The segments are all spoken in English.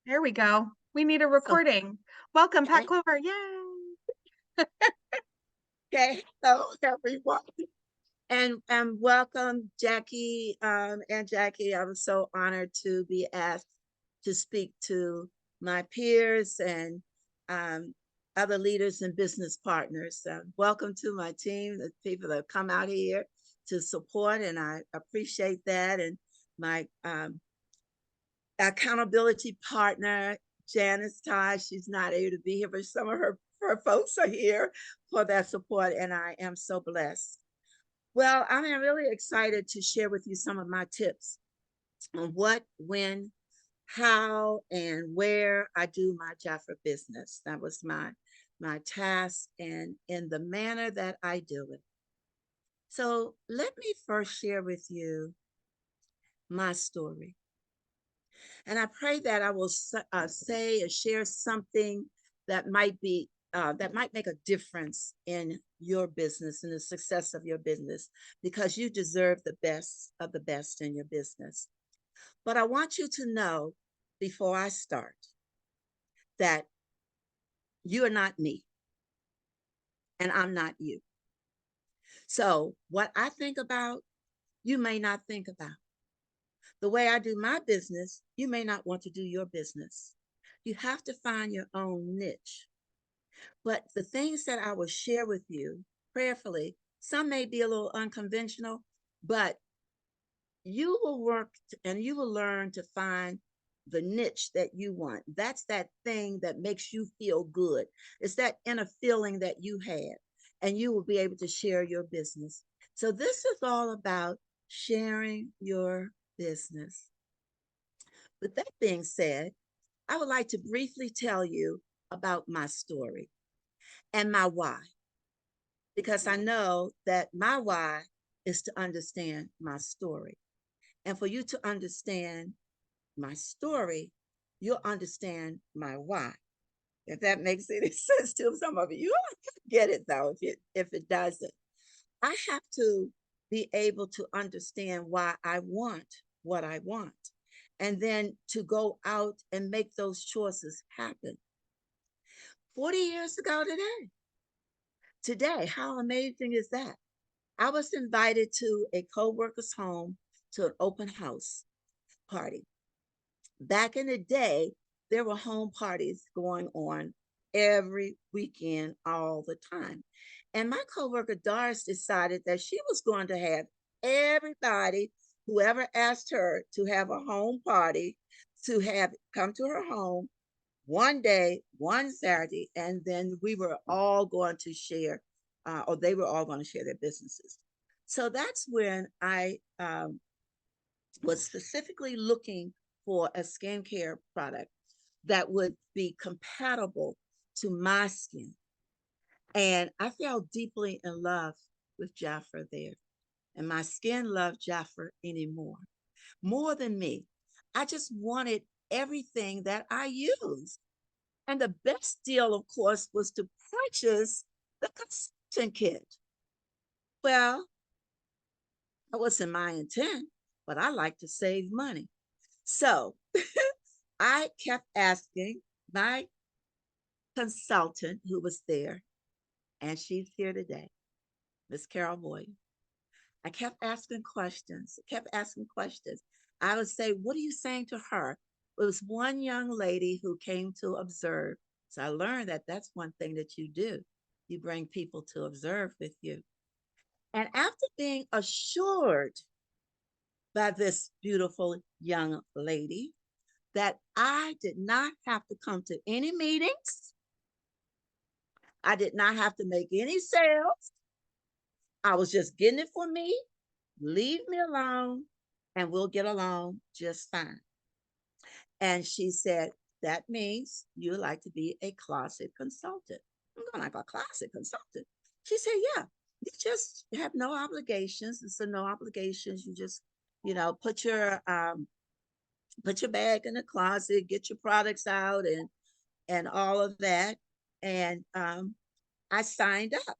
There we go. We need a So, recording. Welcome, Pat okay, Clover. Yay. okay. Hello, everyone, and welcome, Jackie. And Jackie, I was so honored to be asked to speak to my peers and um, other leaders and business partners. Welcome to my team, the people that have come out here to support, and I appreciate that. And my accountability partner, Janice Ty. She's not able to be here, but some of her folks are here for that support, and I am so blessed. Well, I'm really excited to share with you some of my tips on what, when, how, and where I do my Jaffa business. That was my task, and in the manner that I do it. So let me first share with you my story. And I pray that I will say or share something that might make a difference in your business and the success of your business, because you deserve the best of the best in your business. But I want you to know before I start that you are not me and I'm not you. So what I think about, you may not think about. The way I do my business, you may not want to do your business. You have to find your own niche. But the things that I will share with you prayerfully, some may be a little unconventional, but you will work and you will learn to find the niche that you want. That's that thing that makes you feel good. It's that inner feeling that you have, and you will be able to share your business. So, this is all about sharing your business. With that being said, I would like to briefly tell you about my story and my why, because I know that my why is to understand my story. And for you to understand my story, you'll understand my why. If that makes any sense to some of you, you get it though. If it doesn't, I have to be able to understand why I want what I want, and then to go out and make those choices happen. 40 years ago today, how amazing is that? I was invited to a co-worker's home to an open house party. Back in the day, there were home parties going on every weekend, all the time. And my coworker Doris decided that she was going to have everybody, whoever asked her to have a home party, to have come to her home one day, one Saturday, and then we were all going to share, or they were all going to share their businesses. So that's when I was specifically looking for a skincare product that would be compatible to my skin. And I fell deeply in love with Jaffa there. And my skin loved Jaffa anymore, more than me. I just wanted everything that I use. And the best deal, of course, was to purchase the consultant kit. Well, that wasn't my intent, but I like to save money. So I kept asking my consultant who was there, and she's here today, Miss Carol Boyd. I kept asking questions, kept asking questions. I would say, what are you saying to her? It was one young lady who came to observe. So I learned that that's one thing that you do. You bring people to observe with you. And after being assured by this beautiful young lady that I did not have to come to any meetings, I did not have to make any sales. I was just getting it for me. Leave me alone and we'll get along just fine. And she said, that means you like to be a closet consultant. I'm going like a closet consultant. She said, yeah, you just have no obligations. And so no obligations. You just, put your bag in the closet, get your products out and all of that. And I signed up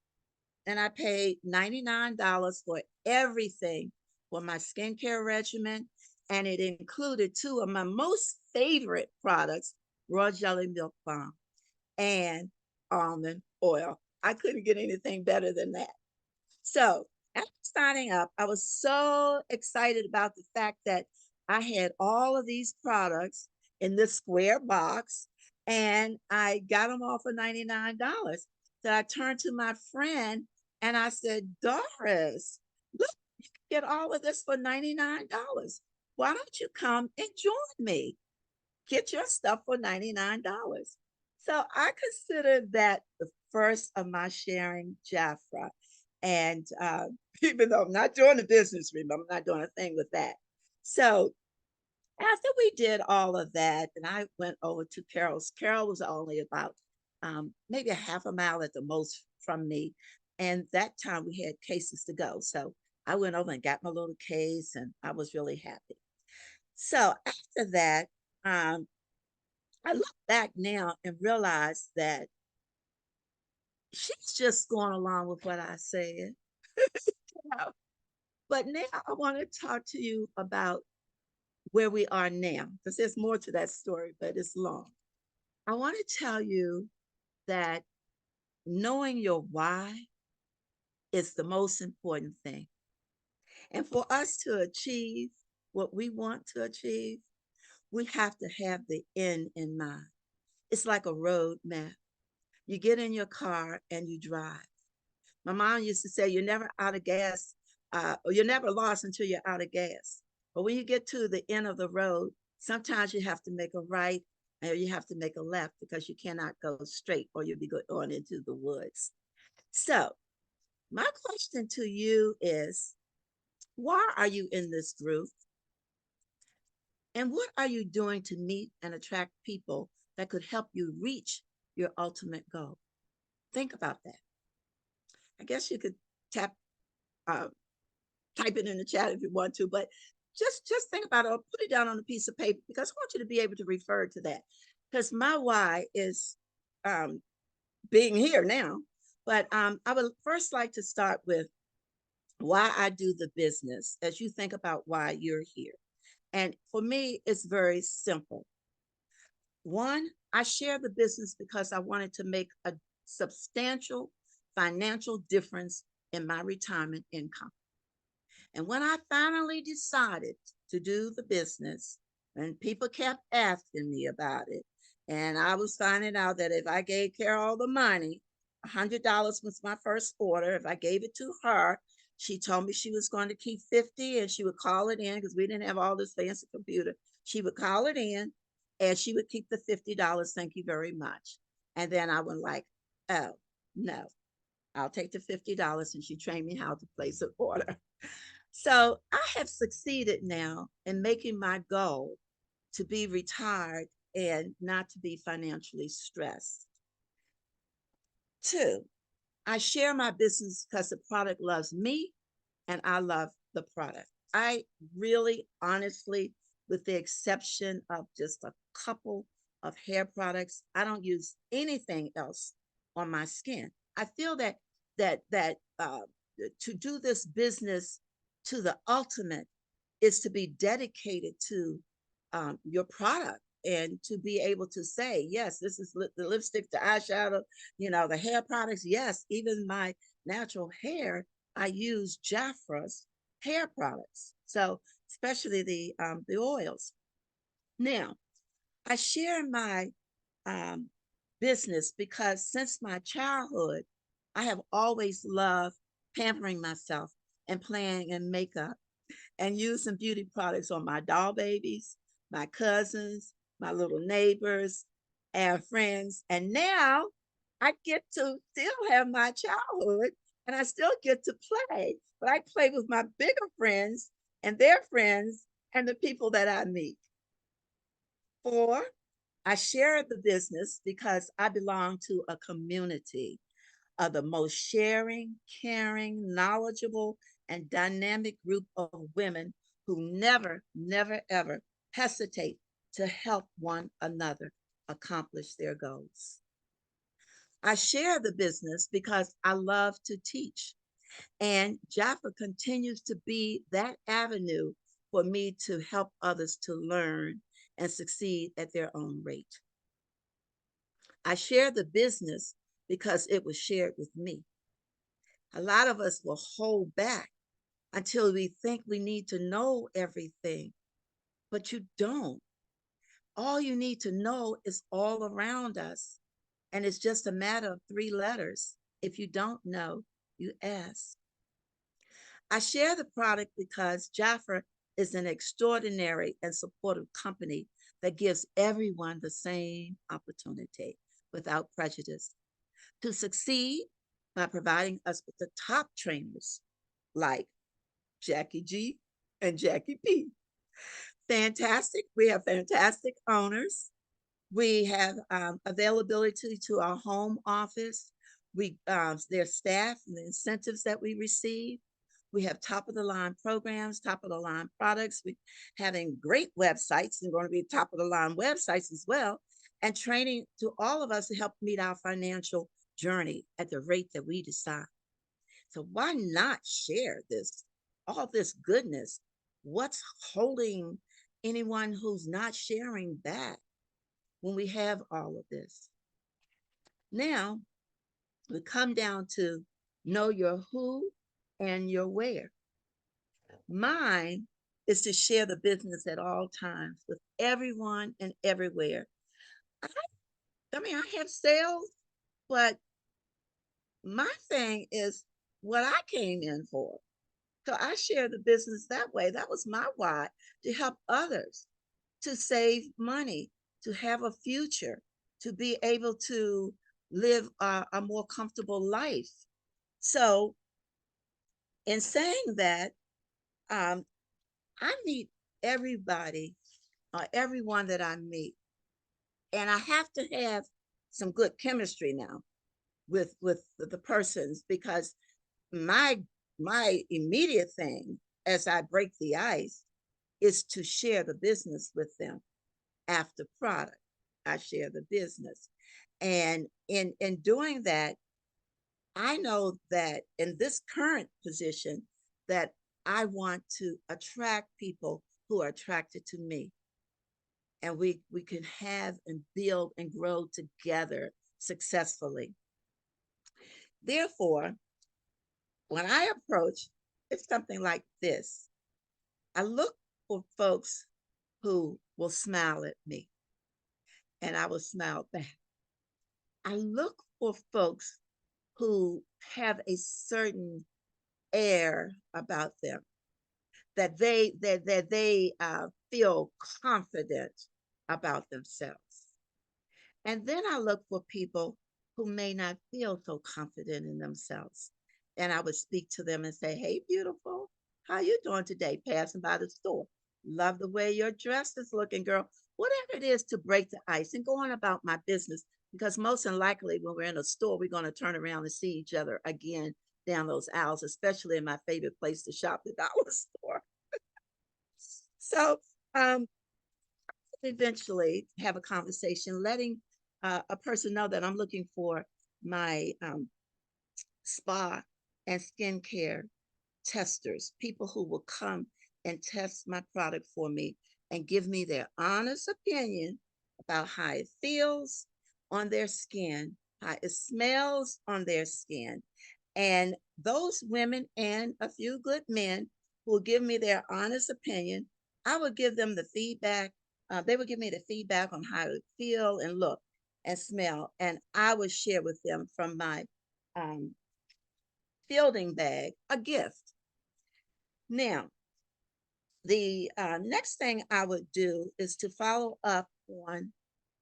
and I paid $99 for everything, for my skincare regimen, and it included two of my most favorite products, raw jelly milk balm and almond oil. I couldn't get anything better than that. So after signing up, I was so excited about the fact that I had all of these products in this square box and I got them all for $99. So I turned to my friend and I said, Doris, look, you can get all of this for $99. Why don't you come and join me? Get your stuff for $99. So I consider that the first of my sharing Jafra. And even though I'm not doing the business, remember, I'm not doing a thing with that. So after we did all of that, and I went over to Carol's. Carol was only about maybe a half a mile at the most from me. And that time we had cases to go. So I went over and got my little case, and I was really happy. So after that, um, I look back now and realize that she's just going along with what I said. Yeah. But now I want to talk to you about where we are now, because there's more to that story, but it's long. I want to tell you that knowing your why is the most important thing. And for us to achieve what we want to achieve, we have to have the end in mind. It's like a road map. You get in your car and you drive. My mom used to say, you're never out of gas, or you're never lost until you're out of gas. But when you get to the end of the road, sometimes you have to make a right or you have to make a left because you cannot go straight or you'll be going into the woods. So, my question to you is, why are you in this group? And what are you doing to meet and attract people that could help you reach your ultimate goal? Think about that. I guess you could tap uh, type it in the chat if you want to, but just think about it or put it down on a piece of paper because I want you to be able to refer to that. Because my why is um, being here now. But I would first like to start with why I do the business as you think about why you're here. And for me, it's very simple. One, I share the business because I wanted to make a substantial financial difference in my retirement income. And when I finally decided to do the business, and people kept asking me about it, and I was finding out that if I gave Carol the money, $100 was my first order. If I gave it to her, she told me she was going to keep 50 and she would call it in because we didn't have all this fancy computer. She would call it in and she would keep the $50. Thank you very much. And then I went like, oh, no, I'll take the $50. And she trained me how to place an order. So I have succeeded now in making my goal to be retired and not to be financially stressed. Two, I share my business because the product loves me and I love the product. I really, honestly, with the exception of just a couple of hair products, I don't use anything else on my skin. I feel that to do this business to the ultimate is to be dedicated to your product and to be able to say, yes, this is the lipstick, the eyeshadow, the hair products. Yes, even my natural hair, I use Jafra's hair products. So especially the oils. Now, I share my um, business because since my childhood, I have always loved pampering myself and playing in makeup and using beauty products on my doll babies, my cousins, my little neighbors, and friends. And now I get to still have my childhood and I still get to play, but I play with my bigger friends and their friends and the people that I meet. Four, I share the business because I belong to a community of the most sharing, caring, knowledgeable, and dynamic group of women who never, never, ever hesitate to help one another accomplish their goals. I share the business because I love to teach, and Jaffa continues to be that avenue for me to help others to learn and succeed at their own rate. I share the business because it was shared with me. A lot of us will hold back until we think we need to know everything, but you don't. All you need to know is all around us. And it's just a matter of three letters. If you don't know, you ask. I share the product because Jaffa is an extraordinary and supportive company that gives everyone the same opportunity without prejudice to succeed by providing us with the top trainers like Jackie G and Jackie P. Fantastic. We have fantastic owners. We have availability to our home office. Their staff and the incentives that we receive. We have top of the line programs, top of the line products. We're having great websites and going to be top of the line websites as well, and training to all of us to help meet our financial journey at the rate that we decide. So why not share this, all this goodness? What's holding anyone who's not sharing back when we have all of this? Now we come down to know your who and your where. Mine is to share the business at all times with everyone and everywhere. I, I mean, I have sales, but my thing is what I came in for. So I share the business that way. That was my why, to help others to save money, to have a future, to be able to live a more comfortable life. So, in saying that, um, I meet everybody, everyone that I meet, and I have to have some good chemistry now with the persons, because my my immediate thing as I break the ice is to share the business with them. After product, I share the business, and in doing that, I know that in this current position that I want to attract people who are attracted to me, and we can have and build and grow together successfully. Therefore, when I approach, it's something like this. I look for folks who will smile at me, and I will smile back. I look for folks who have a certain air about them, that they feel confident about themselves. And then I look for people who may not feel so confident in themselves. And I would speak to them and say, "Hey, beautiful, how you doing today? Passing by the store. Love the way your dress is looking, girl." Whatever it is to break the ice and go on about my business. Because most likely when we're in a store, we're going to turn around and see each other again down those aisles, especially in my favorite place to shop, the dollar store. So um, eventually have a conversation, letting a person know that I'm looking for my spa and skincare testers, people who will come and test my product for me and give me their honest opinion about how it feels on their skin, how it smells on their skin. And those women and a few good men who will give me their honest opinion, I will give them the feedback. They would give me the feedback on how it feel and look and smell, and I would share with them from my um, fielding bag a gift. Now, the next thing I would do is to follow up on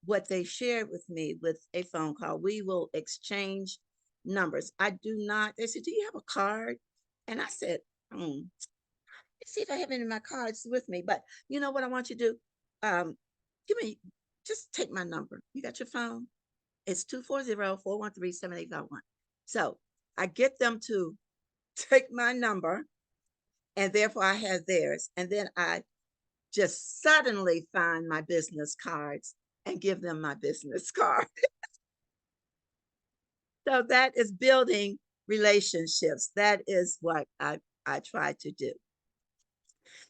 what they shared with me with a phone call. We will exchange numbers. I do not, they said, "Do you have a card?" And I said, let's see if I have any of my cards with me. But you know what I want you to do? Um, Give me, just take my number. You got your phone? It's 240-413-7851. So I get them to take my number, and therefore I have theirs. And then I just suddenly find my business cards and give them my business card. So that is building relationships. That is what I try to do.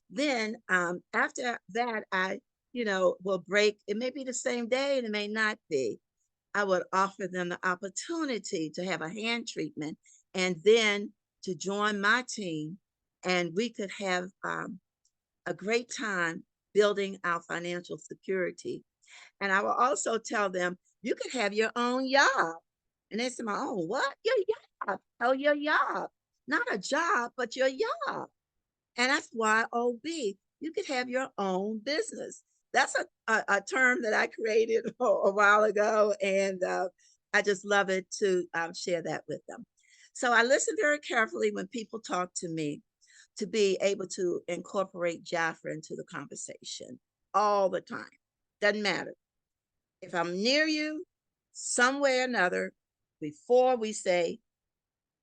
Then after that, I, will break. It may be the same day and it may not be. I would offer them the opportunity to have a hand treatment and then to join my team, and we could have a great time building our financial security. And I will also tell them, you could have your own job. And they said, my own what? Your job. Oh, your job. Not a job, but your job. And that's YOB. You could have your own business. That's a term that I created a while ago. And I just love it to share that with them. So I listen very carefully when people talk to me to be able to incorporate Jaffa into the conversation all the time. Doesn't matter. If I'm near you, some way or another, before we say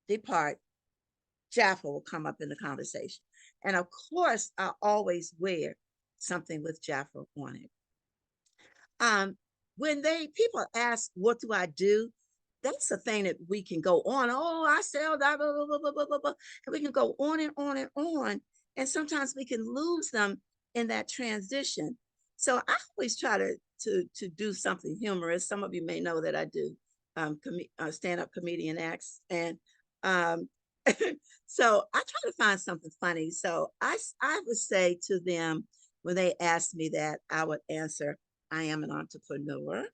depart, Jaffa will come up in the conversation. And of course, I always wear something with Jaffa on it. Um, when people ask, what do I do? That's the thing that we can go on. Oh, I sell that, blah, blah, blah, blah, blah, blah, blah. And we can go on and on and on. And sometimes we can lose them in that transition. So I always try to do something humorous. Some of you may know that I do stand-up comedian acts. And um, so I try to find something funny. So I would say to them, when they ask me that, I would answer, I am an entrepreneur.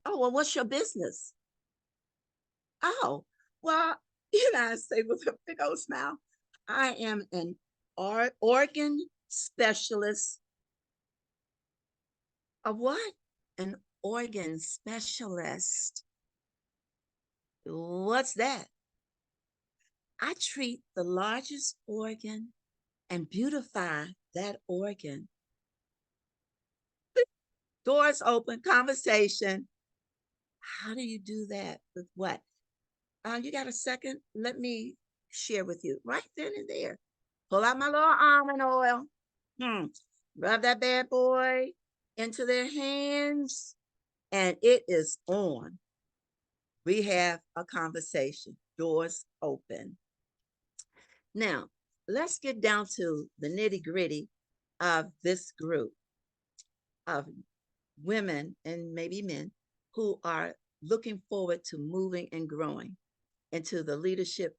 Oh, well, what's your business? Oh, well, I say with a big old smile, I am an organ specialist. A what? An organ specialist. What's that? I treat the largest organ and beautify that organ. Doors open, conversation. How do you do that? With what? You got a second? Let me share with you right then and there. Pull out my little almond oil. Rub that bad boy into their hands, and it is on. We have a conversation. Doors open. Now, let's get down to the nitty gritty of this group of women and maybe men who are looking forward to moving and growing into the leadership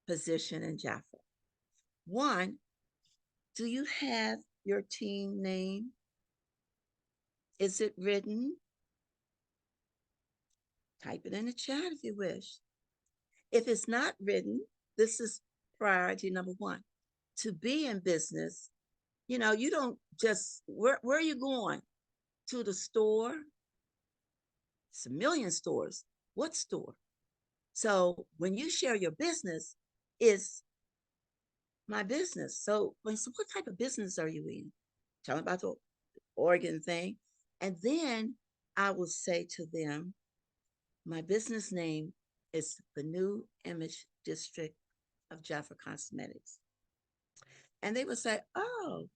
position in Jaffa. One, do you have your team name? Is it written? Type it in the chat if you wish. If it's not written, this is priority number one. To be in business, you don't just, where are you going? To the store? It's a million stores. What store? So when you share your business, it's my business. So what type of business are you in? Tell them about the organ thing. And then I will say to them, my business name is the New Image District of Jaffa Cosmetics. And they would say, oh,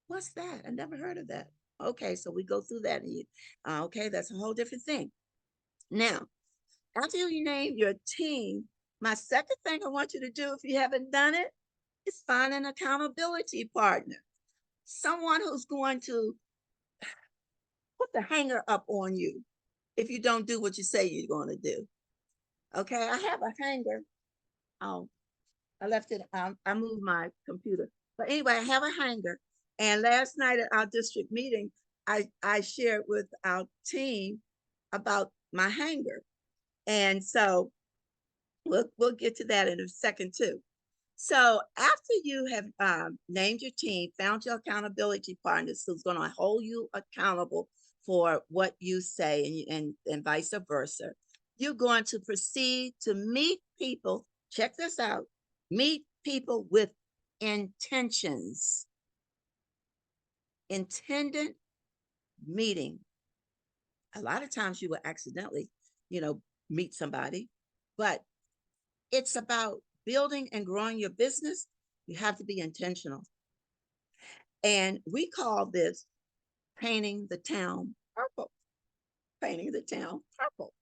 what's that? I never heard of that. Okay, so we go through that. And okay, that's a whole different thing. Now, after you name your team, my second thing I want you to do, if you haven't done it, is find an accountability partner. Someone who's going to put the hanger up on you if you don't do what you say you're going to do. Okay, I have a hanger. Oh, I left it. I moved my computer. But anyway, I have a hanger. And last night at our district meeting, I shared with our team about my hanger. And so we'll get to that in a second too. So after you have named your team, found your accountability partners who's going to hold you accountable for what you say and vice versa, you're going to proceed to meet people. Check this out. Meet people with intentions. Intended meeting. A lot of times you will accidentally, meet somebody, but it's about building and growing your business. You have to be intentional. And we call this painting the town purple. Painting the town purple.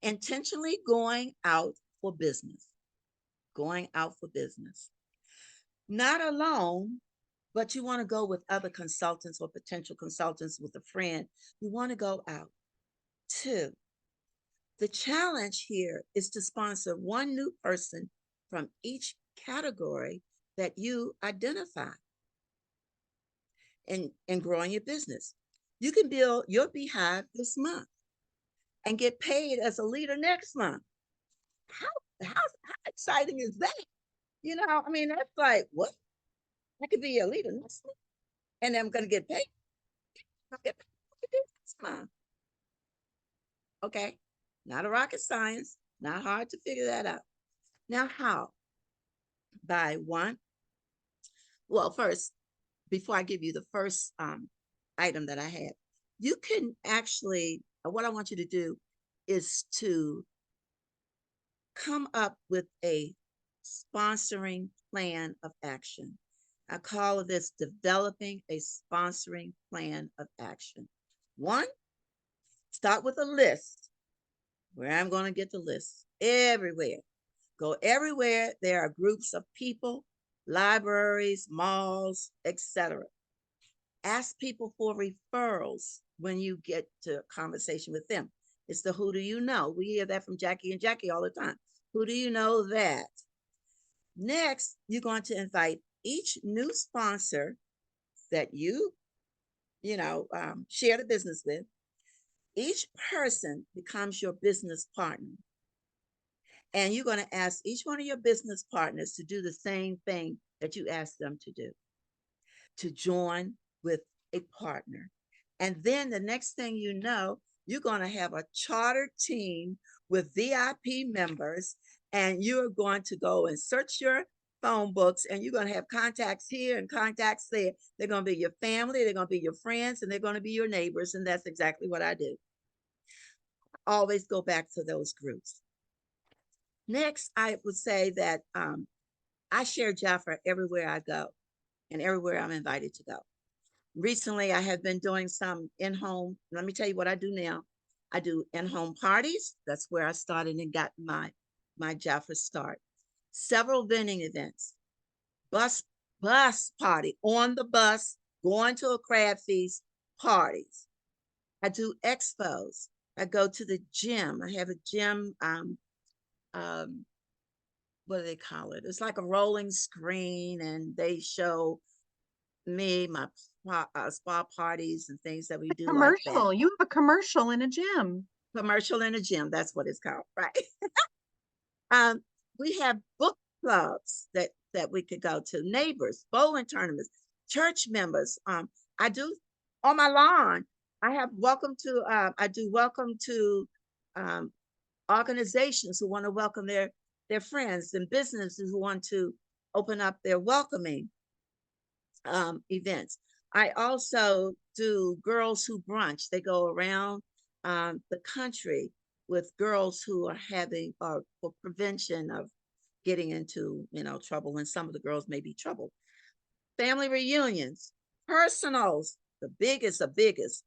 Intentionally going out for business. going out for business. Not alone, but you want to go with other consultants or potential consultants with a friend. You want to go out. Two, the challenge here is to sponsor one new person from each category that you identify in growing your business. You can build your beehive this month and get paid as a leader next month. How exciting is that? I mean, that's like, what? I could be a leader next month and I'm going to get paid. I'll get paid next month. Okay. Not a rocket science, not hard to figure that out. Now, how? By one, well, first, before I give you the first item that I had, you can actually, what I want you to do is to come up with a sponsoring plan of action. I call this developing a sponsoring plan of action. One, start with a list. Where I'm going to get the list everywhere. Go everywhere. There are groups of people, libraries, malls, etc. Ask people for referrals when you get to a conversation with them. It's the who do you know? We hear that from Jackie and Jackie all the time. Who do you know that? Next, you're going to invite each new sponsor that share the business with. Each person becomes your business partner. And you're going to ask each one of your business partners to do the same thing that you asked them to do, to join with a partner. And then the next thing you know, you're going to have a chartered team with VIP members, and you're going to go and search your phone books, and you're going to have contacts here and contacts there. They're going to be your family, they're going to be your friends, and they're going to be your neighbors. And that's exactly what I do. Always go back to those groups. Next, I would say that I share Jaffa everywhere I go and everywhere I'm invited to go. Recently, I have been doing some in-home. Let me tell you what I do now. I do in-home parties. That's where I started and got my Jaffa start. Several vending events, bus party, on the bus, going to a crab feast, parties. I do expos. I go to the gym. I have a gym. What do they call it? It's like a rolling screen, and they show me my spa parties and things that we do like that. Commercial. You have a commercial in a gym. Commercial in a gym. That's what it's called, right? um, we have book clubs that we could go to, neighbors, bowling tournaments, church members. I do on my lawn. I do welcome to um, organizations who want to welcome their friends, and businesses who want to open up their welcoming events. I also do girls who brunch. They go around the country with girls who are having for prevention of getting into trouble, when some of the girls may be troubled. Family reunions, personals, the biggest of biggest,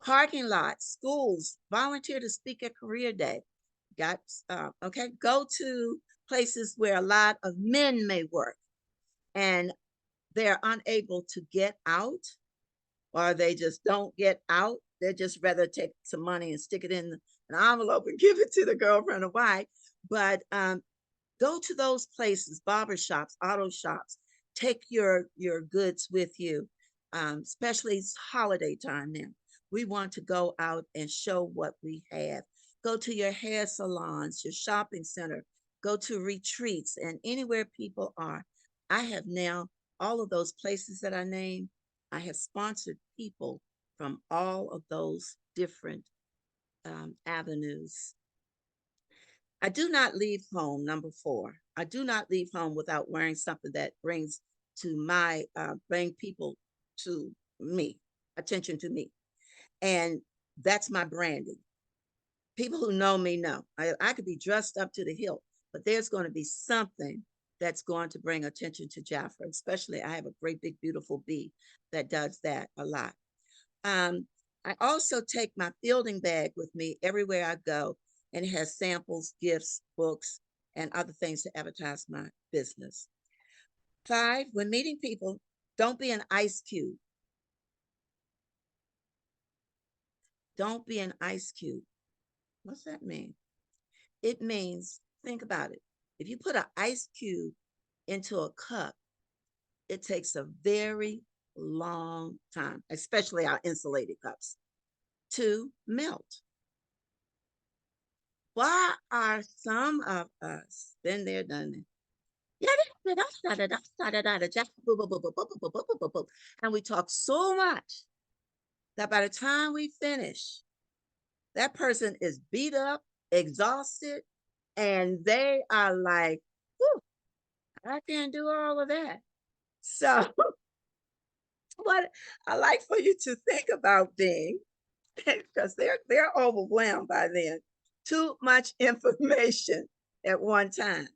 parking lots, schools, volunteer to speak at career day. Go to places where a lot of men may work and they're unable to get out, or they just don't get out. They'd just rather take some money and stick it in an envelope and give it to the girlfriend or wife. But go to those places, barber shops, auto shops. Take your goods with you, especially it's holiday time now. We want to go out and show what we have. Go to your hair salons, your shopping center. Go to retreats and anywhere people are. I have now, all of those places that I named, I have sponsored people from all of those different avenues. I do not leave home, number 4. I do not leave home without wearing something that brings people to me, attention to me. And that's my branding. People who know me know. I could be dressed up to the hilt, but there's going to be something that's going to bring attention to Jaffa. Especially, I have a great big beautiful bee that does that a lot. I also take my fielding bag with me everywhere I go, and it has samples, gifts, books, and other things to advertise my business. 5, when meeting people, don't be an ice cube. Don't be an ice cube. What's that mean? It means, think about it. If you put an ice cube into a cup, it takes a very long time, especially our insulated cups, to melt. Why are some of us, been there, done it? And we talk so much that by the time we finish, that person is beat up, exhausted, and they are like, whew, I can't do all of that. So what I like for you to think about being, because they're overwhelmed by then, too much information at one time.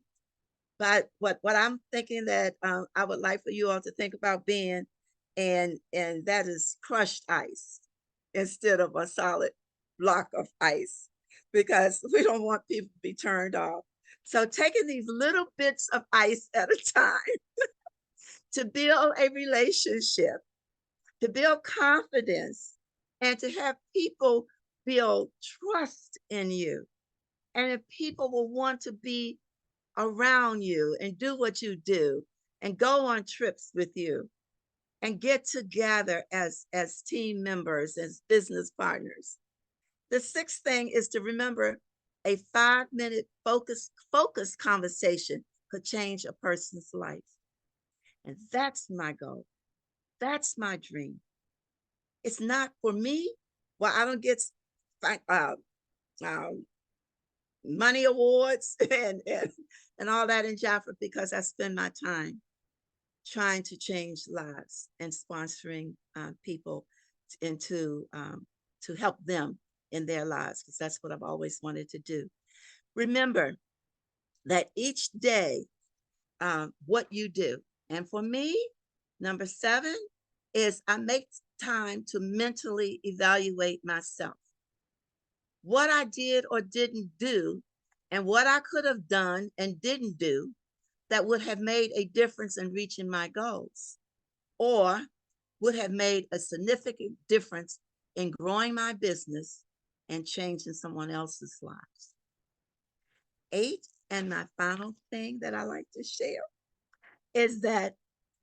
But what I'm thinking that I would like for you all to think about being, and that is crushed ice instead of a solid block of ice, because we don't want people to be turned off. So taking these little bits of ice at a time to build a relationship, to build confidence, and to have people build trust in you. And if people will want to be around you and do what you do and go on trips with you and get together as team members, as business partners. The 6th thing is to remember a 5-minute focus conversation could change a person's life. And that's my goal. That's my dream. It's not for me. Well, I don't get money awards and all that in Jaffa, because I spend my time trying to change lives and sponsoring people into to help them in their lives, because that's what I've always wanted to do. Remember that each day, what you do. And for me, number 7 is I make time to mentally evaluate myself. What I did or didn't do, and what I could have done and didn't do that would have made a difference in reaching my goals, or would have made a significant difference in growing my business and changing someone else's lives. 8, and my final thing that I like to share, is that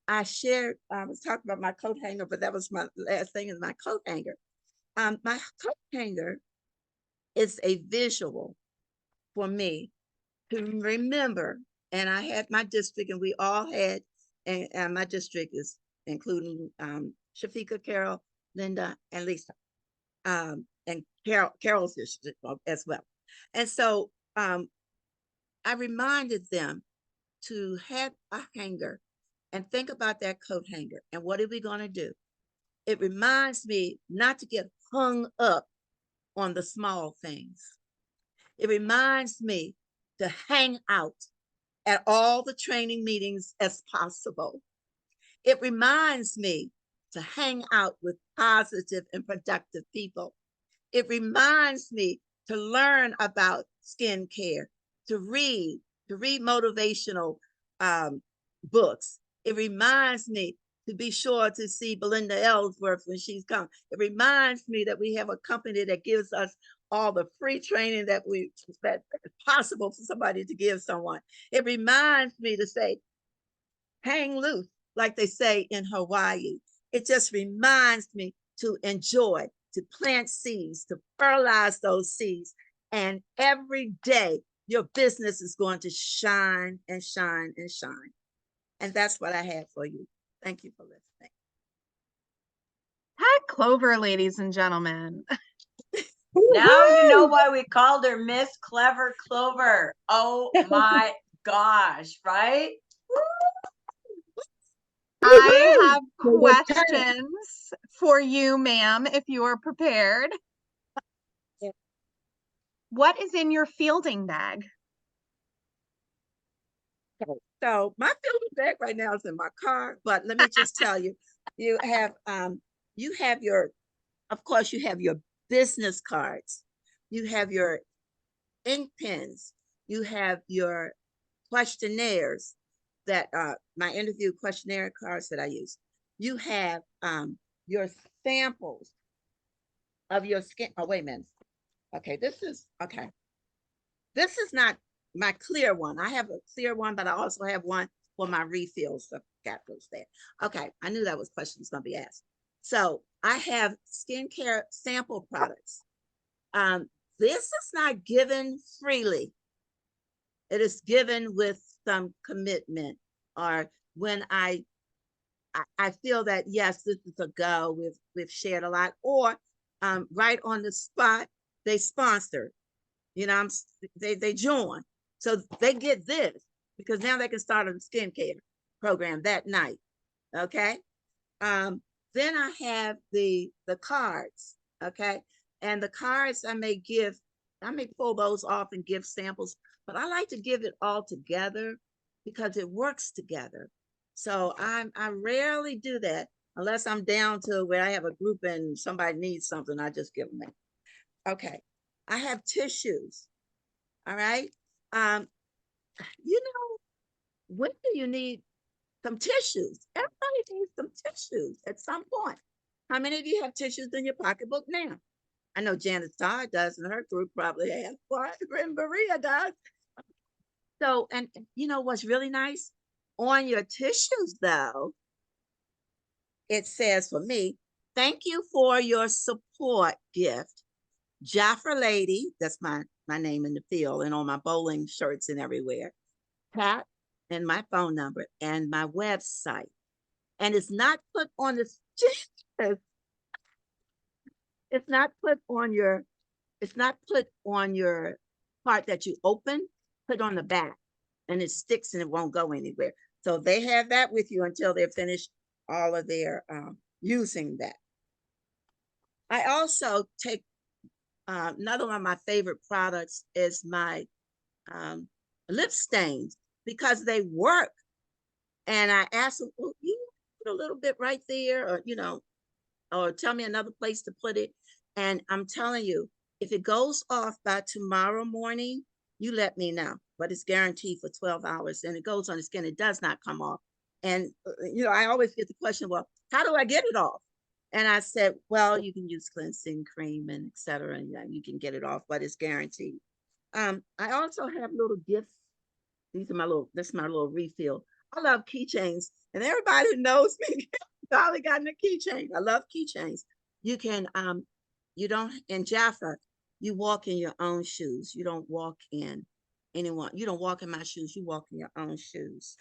I was talking about my coat hanger, but that was my last thing in my coat hanger. My coat hanger is a visual for me to remember. And I had my district, and we all had, and my district is including Shafika, Carol, Linda, and Lisa, and Carol's district as well. And so I reminded them to have a hanger and think about that coat hanger. And what are we going to do? It reminds me not to get hung up on the small things. It reminds me to hang out at all the training meetings as possible. It reminds me to hang out with positive and productive people. It reminds me to learn about skincare, to read motivational books. It reminds me to be sure to see Belinda Ellsworth when she's come. It reminds me that we have a company that gives us all the free training that is possible for somebody to give someone. It reminds me to say, hang loose, like they say in Hawaii. It just reminds me to enjoy, to plant seeds, to fertilize those seeds. And every day, your business is going to shine and shine and shine. And that's what I have for you. Thank you for listening. Hi, Clover, ladies and gentlemen. Now you know why we called her Miss Clever Clover. Oh my gosh, right? I have questions for you, ma'am, if you are prepared. Yeah. What is in your fielding bag? So my fielding bag right now is in my car, but let me just tell you, you have your, of course, you have your business cards, you have your ink pens, you have your questionnaires that my interview questionnaire cards that I use. You have your samples of your skin. Oh, wait a minute. Okay, this is okay. This is not my clear one. I have a clear one, but I also have one for my refills. So got those there. Okay, I knew that was questions going to be asked. So I have skincare sample products. This is not given freely. It is given with some commitment, or when I feel that yes, this is a go. We've shared a lot, or right on the spot they sponsor. You know, they join, so they get this because now they can start a skincare program that night. Okay. Then I have the cards. Okay, and the cards I may pull those off and give samples, but I like to give it all together because it works together. So I rarely do that unless I'm down to where I have a group and somebody needs something. I just give them that. Okay, I have tissues. All right. You know, when do you need some tissues? Everybody needs some tissues at some point. How many of you have tissues in your pocketbook now? I know Janice Todd does, and her group probably has one, and Maria does. So, and you know what's really nice? On your tissues, though, it says for me, thank you for your support gift. Jaffa Lady, that's my name in the field, and on my bowling shirts and everywhere. Pat and my phone number and my website. And it's not put on the it's not put on your part that you open, put on the back, and it sticks and it won't go anywhere. So they have that with you until they're finished all of their using that. I also take another one of my favorite products is my lip stains because they work. And I asked them, well, you put a little bit right there, or you know, or tell me another place to put it. And I'm telling you, if it goes off by tomorrow morning, you let me know. But it's guaranteed for 12 hours, and it goes on the skin. It does not come off. And you know, I always get the question, well, how do I get it off? And I said, well, you can use cleansing cream and etc. And you can get it off, but it's guaranteed. I also have little gifts. This is my little refill. I love keychains, and everybody who knows me probably gotten a keychain. I love keychains. You can you don't in Jaffa, you walk in your own shoes. You don't walk in anyone. You don't walk in my shoes. You walk in your own shoes.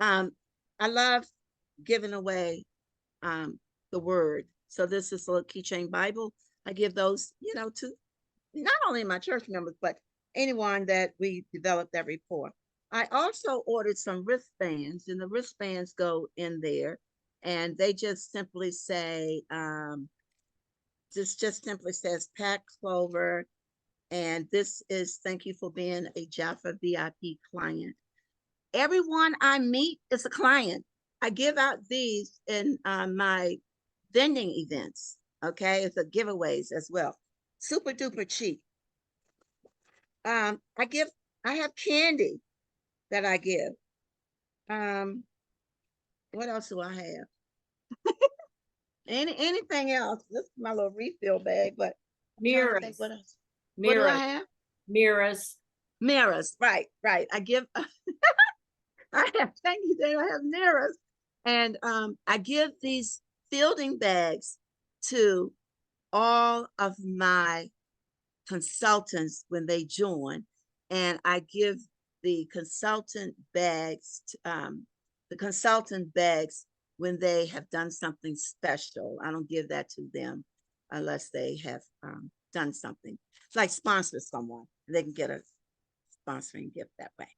I love giving away the word. So this is a little keychain Bible. I give those, you know, to not only my church members, but anyone that we developed that rapport. I also ordered some wristbands, and the wristbands go in there, and they just simply say, this just simply says Pat Clover, and this is thank you for being a Jaffa VIP client. Everyone I meet is a client. I give out these in my vending events. Okay, it's a giveaways as well. Super duper cheap. I have candy that I give. What else do I have? Anything else? This is my little refill bag, but Mirrors. what else? Mirrors. What do I have? Mirrors. Mirrors. Right. I give. Thank you, Dave. I have mirrors, and I give these fielding bags to all of my consultants when they join, and I give the consultant bags when they have done something special. I don't give that to them unless they have done something like sponsor someone. They can get a sponsoring gift that way.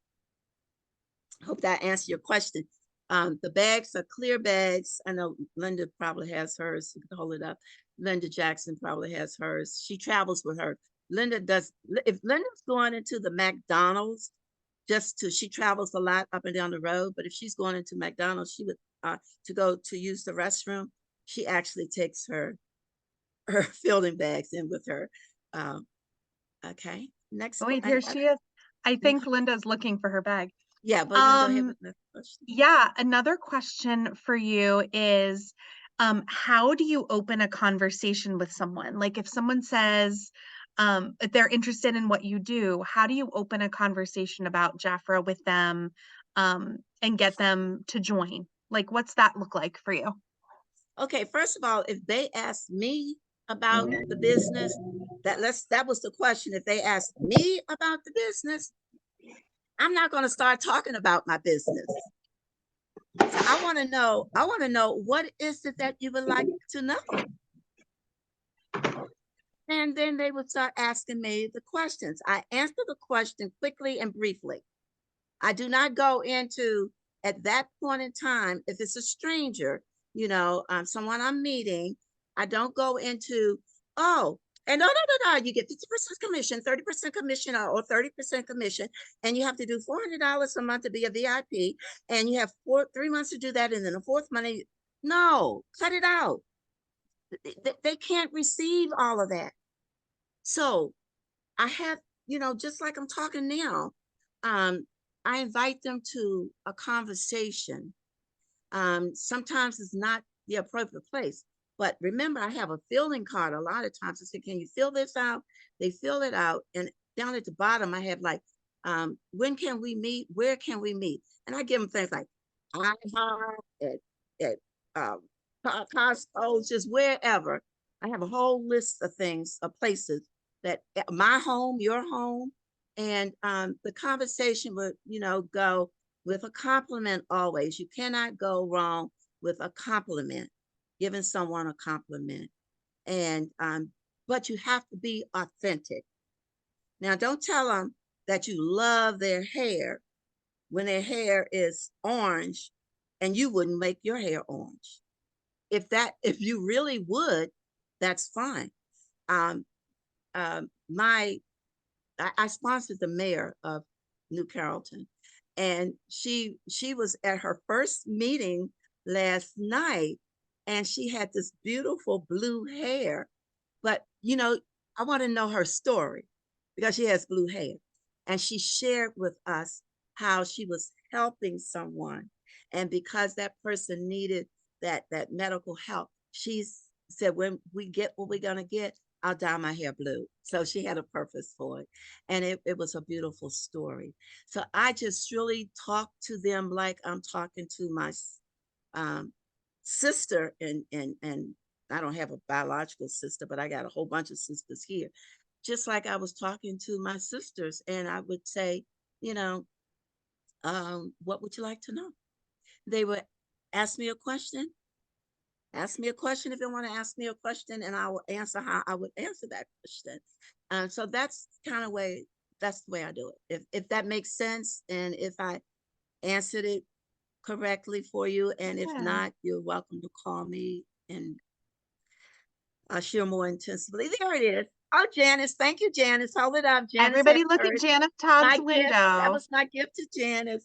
Hope that answered your question. The bags are clear bags. I know Linda probably has hers. You can hold it up. Linda Jackson probably has hers. She travels with her. Linda does. If Linda's going into the McDonald's, she travels a lot up and down the road. But if she's going into McDonald's, she would to go to use the restroom. She actually takes her fielding bags in with her. Okay. Next. Wait, here she is. I think Linda's looking for her bag. Yeah, but you can go ahead with another question. Yeah, another question for you is, how do you open a conversation with someone? Like if someone says, if they're interested in what you do, how do you open a conversation about Jafra with them, and get them to join? Like, what's that look like for you? Okay, first of all, if they ask me about the business, that was the question. If they ask me about the business, I'm not going to start talking about my business. So I want to know what is it that you would like to know? And then they would start asking me the questions. I answer the question quickly and briefly. I do not go into, at that point in time, if it's a stranger, someone I'm meeting, I don't go into, oh, and no, you get 50% commission, 30% commission, or 30% commission, and you have to do $400 a month to be a VIP, and you have 3 months to do that, and then the fourth month, no, cut it out. They can't receive all of that. So I have, just like I'm talking now, I invite them to a conversation. Sometimes it's not the appropriate place, but remember, I have a filling card a lot of times. I say, can you fill this out? They fill it out. And down at the bottom, I have like, when can we meet? Where can we meet? And I give them things like at Costco, just wherever. I have a whole list of things, of places that my home, your home, and the conversation would, go with a compliment always. You cannot go wrong with a compliment, giving someone a compliment. And but you have to be authentic. Now, don't tell them that you love their hair when their hair is orange and you wouldn't make your hair orange. If you really would, that's fine. Um, I sponsored the mayor of New Carrollton, and she was at her first meeting last night, and she had this beautiful blue hair. But I want to know her story because she has blue hair, and she shared with us how she was helping someone, and because that person needed that medical help, she said, when we get what we're gonna get, I'll dye my hair blue. So she had a purpose for it. And it was a beautiful story. So I just really talk to them like I'm talking to my sister. And I don't have a biological sister, but I got a whole bunch of sisters here. Just like I was talking to my sisters. And I would say, what would you like to know? They would ask me a question. Ask me a question if you want to ask me a question, and I will answer how I would answer that question. So that's the way I do it. If that makes sense, and if I answered it correctly for you, and if not, you're welcome to call me and I'll share more intensively. There it is. Oh, Janice, thank you, Janice. Hold it up, Janice. Everybody look at Janice Todd's window. That was my gift to Janice.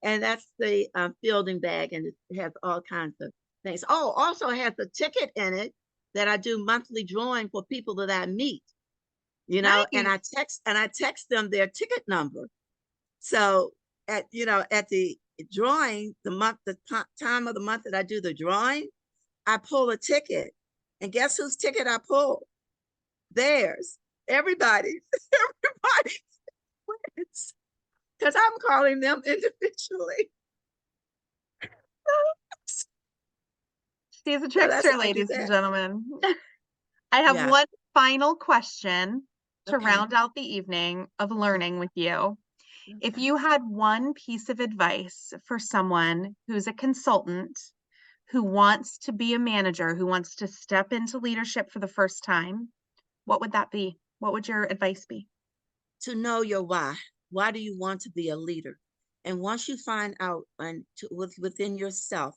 And that's the fielding bag, and it has all kinds of things. Oh, also it has a ticket in it that I do monthly drawing for people that I meet, Nice. and I text them their ticket number. So at the drawing, the time of the month that I do the drawing, I pull a ticket, and guess whose ticket I pull? Theirs. Everybody's. Everybody wins. Because I'm calling them individually. She's a trickster, ladies and gentlemen. I have one final question to round out the evening of learning with you. If you had one piece of advice for someone who's a consultant, who wants to be a manager, who wants to step into leadership for the first time, what would that be? What would your advice be? To know your why. Why do you want to be a leader? And once you find out within yourself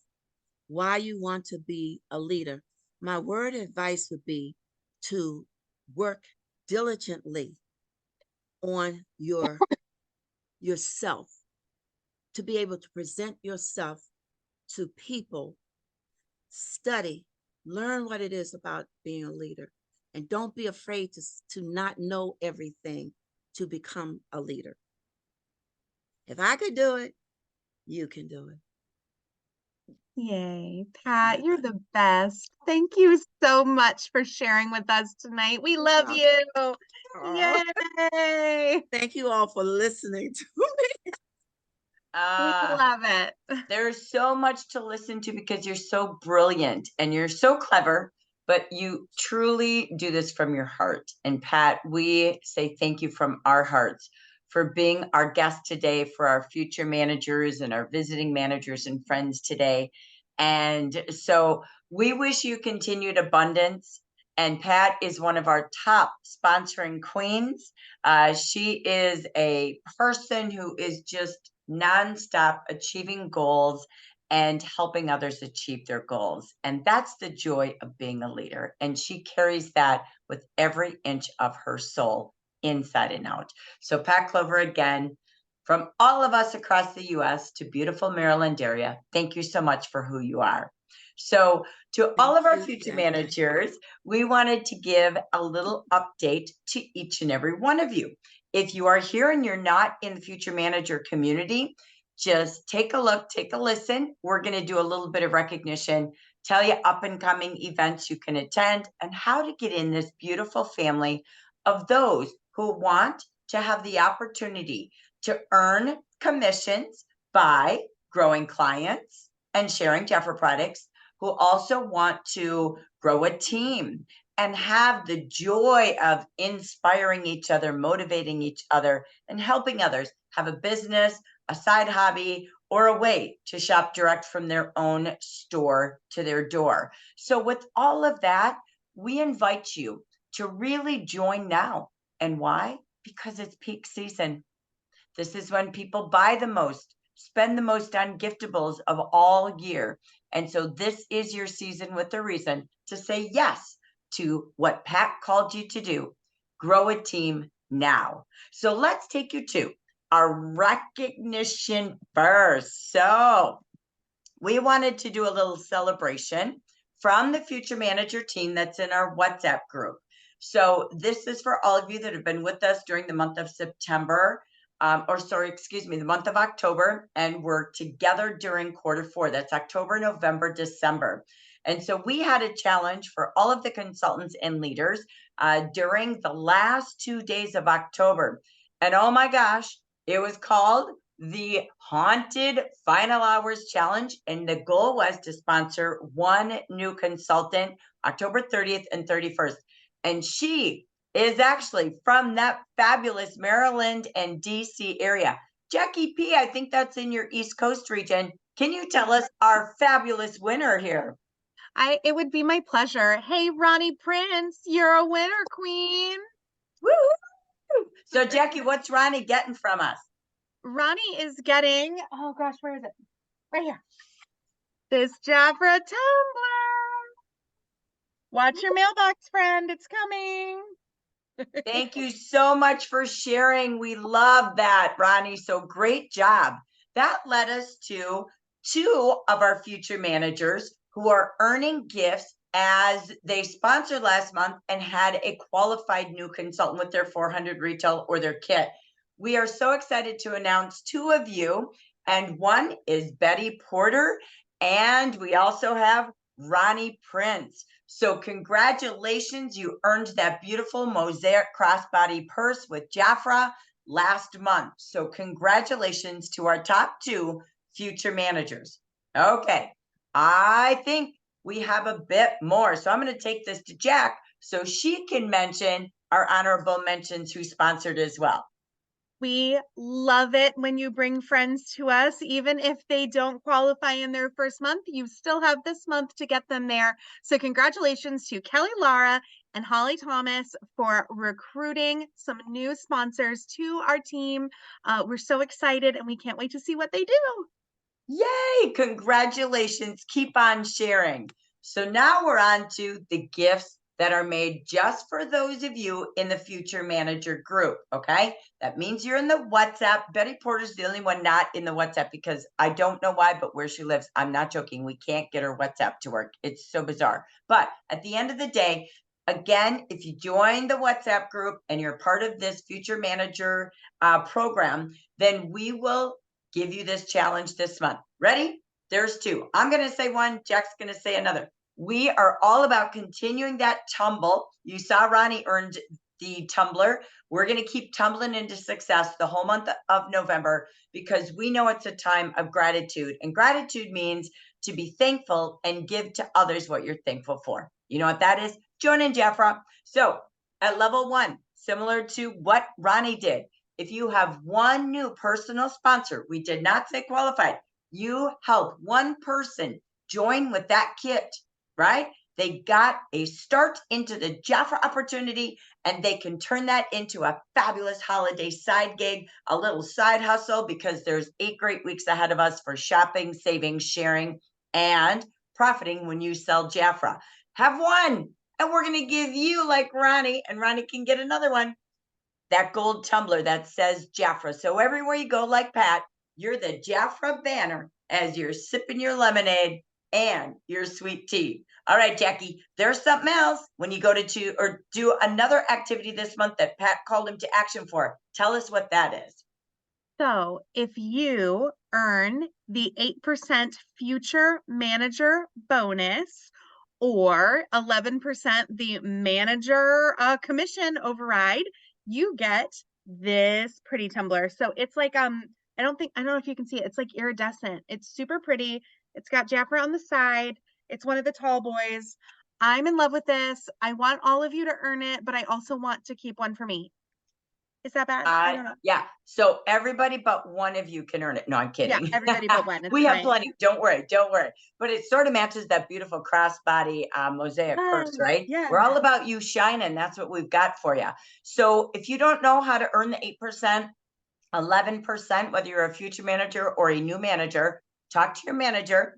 why you want to be a leader, my word advice would be to work diligently on yourself, to be able to present yourself to people, study, learn what it is about being a leader, and don't be afraid to not know everything. to become a leader. If I could do it, you can do it. Yay, Pat, you're the best. Thank you so much for sharing with us tonight. We love you. Aw. Yay. Thank you all for listening to me. We love it. There's so much to listen to because you're so brilliant and you're so clever, but you truly do this from your heart. And Pat, we say thank you from our hearts for being our guest today, for our future managers and our visiting managers and friends today. And so we wish you continued abundance. And Pat is one of our top sponsoring queens. She is a person who is just nonstop achieving goals and helping others achieve their goals. And that's the joy of being a leader. And she carries that with every inch of her soul, inside and out. So Pat Clover, again, from all of us across the US to beautiful Maryland area, thank you so much for who you are. So to all of our future managers, we wanted to give a little update to each and every one of you. If you are here and you're not in the future manager community, just take a look, take a listen. We're going to do a little bit of recognition, tell you up and coming events you can attend, and how to get in this beautiful family of those who want to have the opportunity to earn commissions by growing clients and sharing Jeffra products, who also want to grow a team and have the joy of inspiring each other, motivating each other, and helping others have a business, a side hobby, or a way to shop direct from their own store to their door. So with all of that, we invite you to really join now. And why? Because it's peak season. This is when people buy the most, spend the most on giftables of all year. And so this is your season with a reason to say yes to what Pat called you to do. Grow a team now. So let's take you to our recognition first. So we wanted to do a little celebration from the future manager team that's in our WhatsApp group. So this is for all of you that have been with us during the month of September, the month of October, and we're together during Q4. That's October, November, December. And so we had a challenge for all of the consultants and leaders during the last 2 days of October. And oh my gosh, it was called the Haunted Final Hours Challenge. And the goal was to sponsor one new consultant, October 30th and 31st. And she is actually from that fabulous Maryland and DC area. Jackie P., I think that's in your East Coast region. Can you tell us our fabulous winner here? It would be my pleasure. Hey, Ronnie Prince, you're a winner, queen. Woo! So Jackie, what's Ronnie getting from us? Ronnie is getting, oh gosh, where is it? Right here. This Jeffra tumbler. Watch your mailbox, friend. It's coming. Thank you so much for sharing. We love that, Ronnie. So great job. That led us to 2 of our future managers who are earning gifts as they sponsored last month and had a qualified new consultant with their 400 retail or their kit. We are so excited to announce 2 of you, and one is Betty Porter, and we also have Ronnie Prince. So congratulations, you earned that beautiful mosaic crossbody purse with Jafra last month. So congratulations to our top 2 future managers. Okay, I think we have a bit more. So I'm going to take this to Jack so she can mention our honorable mentions who sponsored as well. We love it when you bring friends to us, even if they don't qualify in their first month. You still have this month to get them there. So congratulations to Kelly Lara and Holly Thomas for recruiting some new sponsors to our team. We're so excited and we can't wait to see what they do. Yay! Congratulations. Keep on sharing. So now we're on to the gifts that are made just for those of you in the future manager group. Okay. That means you're in the WhatsApp. Betty Porter's the only one not in the WhatsApp because I don't know why, but where she lives, I'm not joking. We can't get her WhatsApp to work. It's so bizarre. But at the end of the day, Again, if you join the WhatsApp group and you're part of this Future Manager program, then we will give you this challenge this month. Ready? There's two. I'm going to say one. Jack's going to say another. We are all about continuing that tumble. You saw Ronnie earned the tumbler. We're going to keep tumbling into success the whole month of November because we know it's a time of gratitude. And gratitude means to be thankful and give to others what you're thankful for. You know what that is? Join in, Jafra. So at level 1, similar to what Ronnie did, if you have one new personal sponsor, we did not say qualified, you help one person join with that kit, right? They got a start into the Jafra opportunity and they can turn that into a fabulous holiday side gig, a little side hustle, because there's 8 great weeks ahead of us for shopping, saving, sharing, and profiting when you sell Jafra. Have one, and we're going to give you, like Ronnie, and Ronnie can get another one, that gold tumbler that says Jafra. So everywhere you go, like Pat, you're the Jafra banner as you're sipping your lemonade and your sweet tea. All right, Jackie, there's something else when you go to do another activity this month that Pat called him to action for. Tell us what that is. So if you earn the 8% Future Manager bonus or 11% the manager commission override, you get this pretty tumbler. So it's like, I don't know if you can see it. It's like iridescent. It's super pretty. It's got Jafra on the side. It's one of the tall boys. I'm in love with this. I want all of you to earn it, but I also want to keep one for me. Is that bad? I don't know. Yeah. So everybody but one of you can earn it. No, I'm kidding. Yeah, everybody but one. We have plenty. Don't worry. Don't worry. But it sort of matches that beautiful crossbody mosaic purse, right? Yeah. We're all about you shining. That's what we've got for you. So if you don't know how to earn the 8%, 11%, whether you're a future manager or a new manager, talk to your manager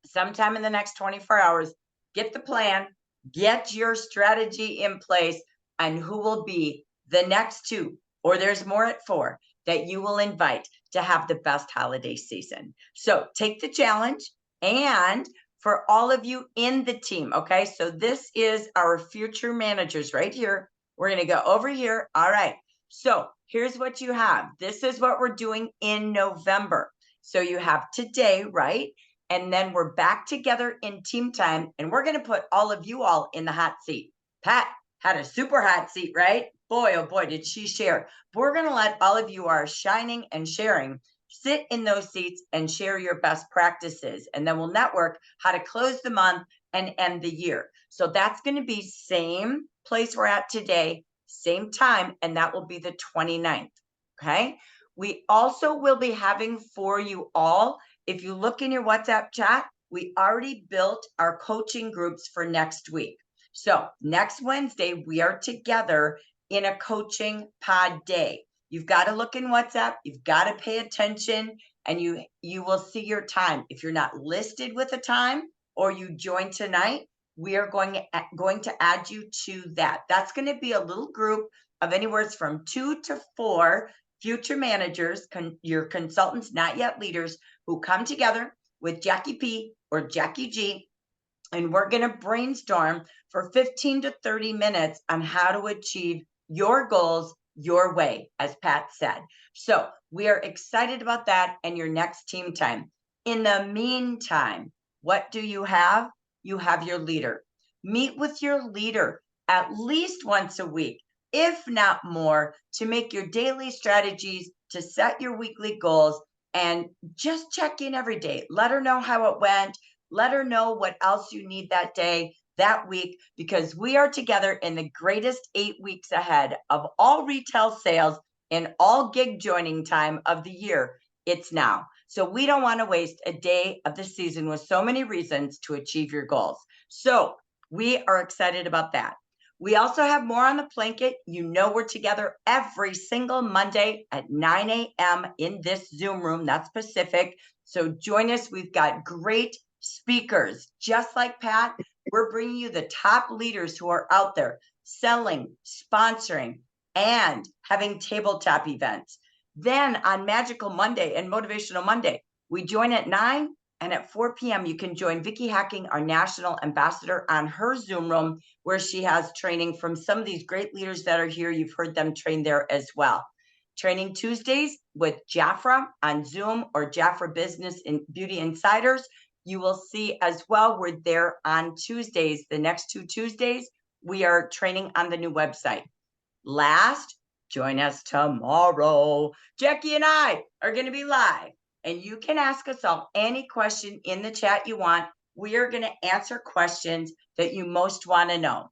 sometime in the next 24 hours. Get the plan, get your strategy in place, and who will be the next 2, or there's more at 4, that you will invite to have the best holiday season. So take the challenge. And for all of you in the team, okay, so this is our future managers right here. We're going to go over here. All right. So here's what you have. This is what we're doing in November. So you have today, right? And then we're back together in team time, and we're going to put all of you all in the hot seat. Pat had a super hot seat, right? Boy, oh boy, did she share. But we're going to let all of you are shining and sharing sit in those seats and share your best practices. And then we'll network how to close the month and end the year. So that's going to be same place we're at today, same time, and that will be the 29th. Okay. We also will be having for you all, if you look in your WhatsApp chat, we already built our coaching groups for next week. So next Wednesday, we are together in a coaching pod day. You've got to look in WhatsApp, you've got to pay attention, and you will see your time. If you're not listed with a time or you join tonight, we are going to add you to that. That's going to be a little group of anywhere from 2 to 4 future managers, your consultants, not yet leaders, who come together with Jackie P or Jackie G, and we're going to brainstorm for 15 to 30 minutes on how to achieve your goals your way, as Pat said. So we are excited about that and your next team time. In the meantime, what do you have? You have your leader. Meet with your leader at least once a week, if not more, to make your daily strategies, to set your weekly goals, and just check in every day. Let her know how it went. Let her know what else you need that day, that week, because we are together in the greatest 8 weeks ahead of all retail sales and all gig joining time of the year. It's now. So we don't want to waste a day of the season with so many reasons to achieve your goals. So we are excited about that. We also have more on the blanket. You know, we're together every single Monday at 9 a.m. in this Zoom room. That's Pacific. So join us. We've got great speakers, just like Pat. We're bringing you the top leaders who are out there selling, sponsoring, and having tabletop events. Then on Magical Monday and Motivational Monday, we join at 9 And at 4 p.m., you can join Vicki Hacking, our national ambassador, on her Zoom room, where she has training from some of these great leaders that are here. You've heard them train there as well. Training Tuesdays with Jafra on Zoom, or Jafra Business and Beauty Insiders. You will see as well, we're there on Tuesdays. The next 2 Tuesdays, we are training on the new website. Last, join us tomorrow. Jackie and I are going to be live, and you can ask us all any question in the chat you want. We are going to answer questions that you most want to know.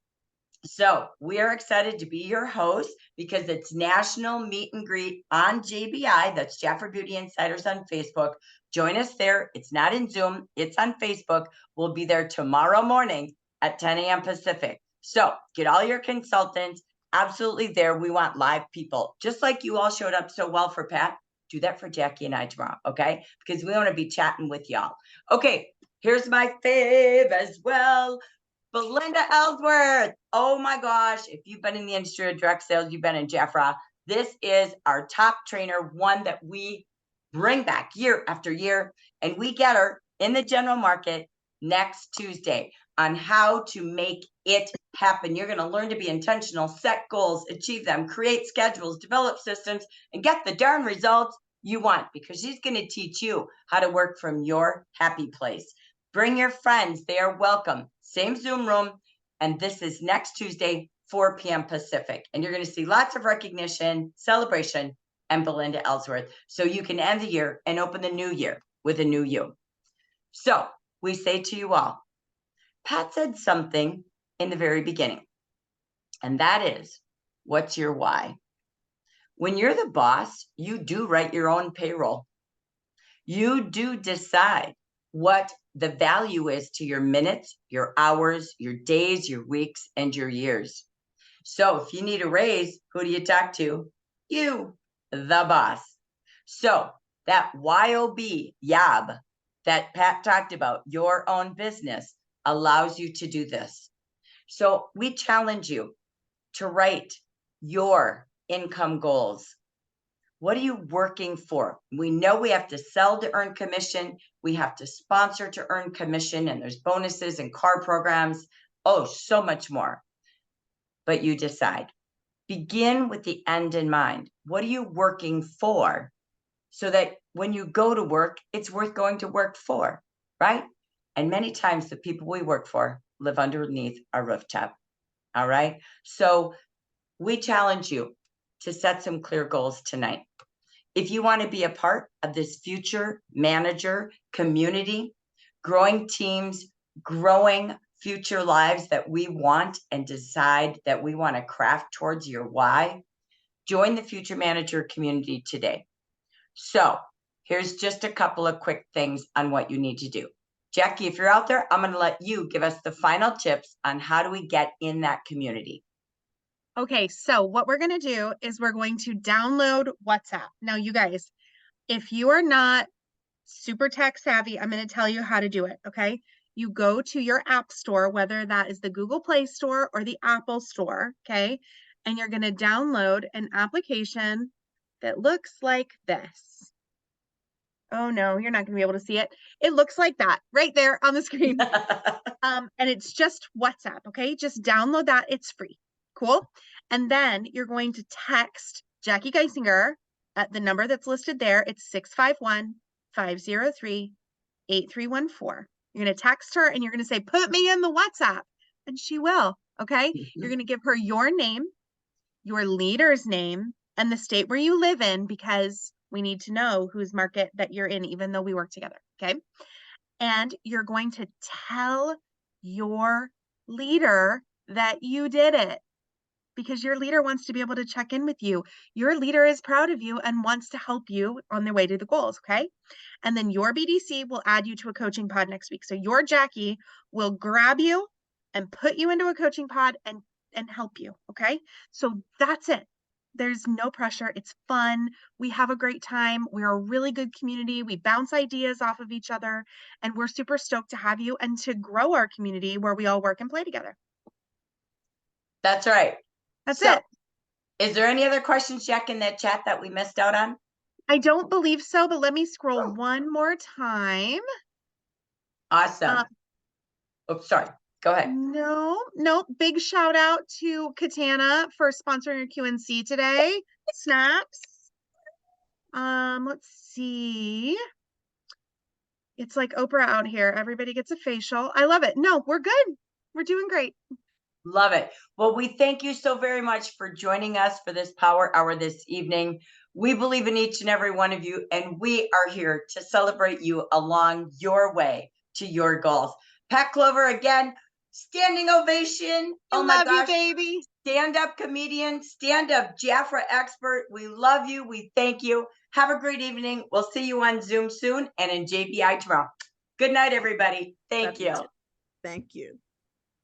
So we are excited to be your host, because it's National Meet and Greet on JBI. That's Jafra Beauty Insiders on Facebook. Join us there. It's not in Zoom. It's on Facebook. We'll be there tomorrow morning at 10 a.m. Pacific. So get all your consultants absolutely there. We want live people, just like you all showed up so well for Pat. Do that for Jackie and I tomorrow, okay? Because we want to be chatting with y'all. Okay, here's my fave as well. Belinda Ellsworth. Oh my gosh. If you've been in the industry of direct sales, you've been in Jafra. This is our top trainer, one that we bring back year after year. And we get her in the general market next Tuesday on how to make it happen. You're going to learn to be intentional, set goals, achieve them, create schedules, develop systems, and get the darn results you want, because she's going to teach you how to work from your happy place. Bring your friends. They are welcome. Same Zoom room. And this is next Tuesday, 4 p.m. Pacific. And you're going to see lots of recognition, celebration, and Belinda Ellsworth. So you can end the year and open the new year with a new you. So we say to you all, Pat said something in the very beginning, and that is, what's your why? When you're the boss, you do write your own payroll. You do decide what the value is to your minutes, your hours, your days, your weeks, and your years. So if you need a raise, who do you talk to? You, the boss. So that YOB, that Pat talked about, your own business, allows you to do this. So we challenge you to write your income goals. What are you working for? We know we have to sell to earn commission. We have to sponsor to earn commission, and there's bonuses and car programs. Oh, so much more. But you decide. Begin with the end in mind. What are you working for? So that when you go to work, it's worth going to work for, right? And many times the people we work for live underneath our rooftop. All right. So we challenge you to set some clear goals tonight. If you want to be a part of this future manager community, growing teams, growing future lives that we want and decide that we want to craft towards your why, join the future manager community today. So here's just a couple of quick things on what you need to do. Jackie, if you're out there, I'm going to let you give us the final tips on how do we get in that community. Okay, so what we're going to do is we're going to download WhatsApp. Now, you guys, if you are not super tech savvy, I'm going to tell you how to do it, okay? You go to your app store, whether that is the Google Play Store or the Apple Store, okay? And you're going to download an application that looks like this. Oh no, you're not going to be able to see it. It looks like that right there on the screen. And it's just WhatsApp, okay? Just download that. It's free. Cool. And then you're going to text Jackie Geisinger at the number that's listed there. It's 651-503-8314. You're going to text her and you're going to say, put me in the WhatsApp. And she will, okay? You're going to give her your name, your leader's name, and the state where you live in, because we need to know whose market that you're in, even though we work together, okay? And you're going to tell your leader that you did it, because your leader wants to be able to check in with you. Your leader is proud of you and wants to help you on the way to the goals, okay? And then your BDC will add you to a coaching pod next week. So your Jackie will grab you and put you into a coaching pod and help you, okay? So that's it. There's no pressure. It's fun. We have a great time. We're a really good community. We bounce ideas off of each other, and we're super stoked to have you and to grow our community where we all work and play together. That's right. That's it. Is there any other questions, Jack, in that chat that we missed out on? I don't believe so, but let me scroll one more time. Awesome. Oh, sorry. Go ahead. No, big shout out to Katana for sponsoring your QNC today. Snaps. Let's see. It's like Oprah out here. Everybody gets a facial. I love it. No, we're good. We're doing great. Love it. Well, we thank you so very much for joining us for this Power Hour this evening. We believe in each and every one of you, and we are here to celebrate you along your way to your goals. Pat Clover, again, standing ovation. Oh my gosh. You, baby. Stand-up comedian, stand-up Jafra expert. We love you. We thank you. Have a great evening. We'll see you on Zoom soon and in JBI tomorrow. Good night, everybody. Thank you. Thank you.